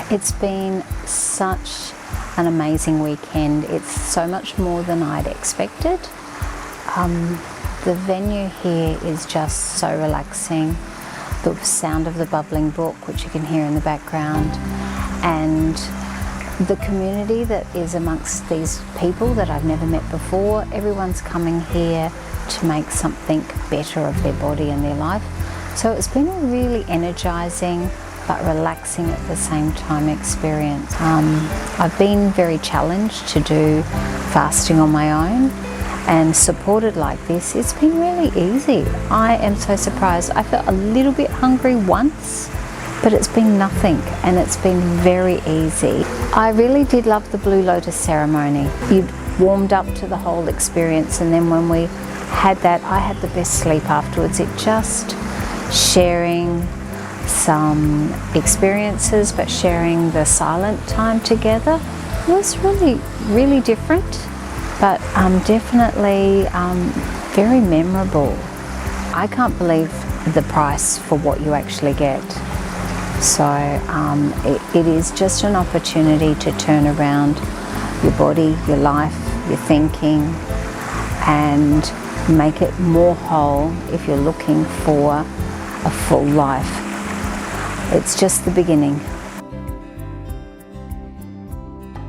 It's been such an amazing weekend. It's so much more than I'd expected. The venue here is just so relaxing. The sound of the bubbling brook, which you can hear in the background, and the community that is amongst these people that I've never met before. Everyone's coming here to make something better of their body and their life. So it's been a really energizing but relaxing at the same time experience. I've been very challenged to do fasting on my own, and supported like this, it's been really easy. I am so surprised. I felt a little bit hungry once, but it's been nothing, and it's been very easy. I really did love the Blue Lotus ceremony. You warmed up to the whole experience, and then when we had that, I had the best sleep afterwards. It just sharing some experiences, but sharing the silent time together was really, really different, but definitely very memorable. I can't believe the price for what you actually get. So it is just an opportunity to turn around your body, your life, your thinking, and make it more whole if you're looking for a full life. It's just the beginning.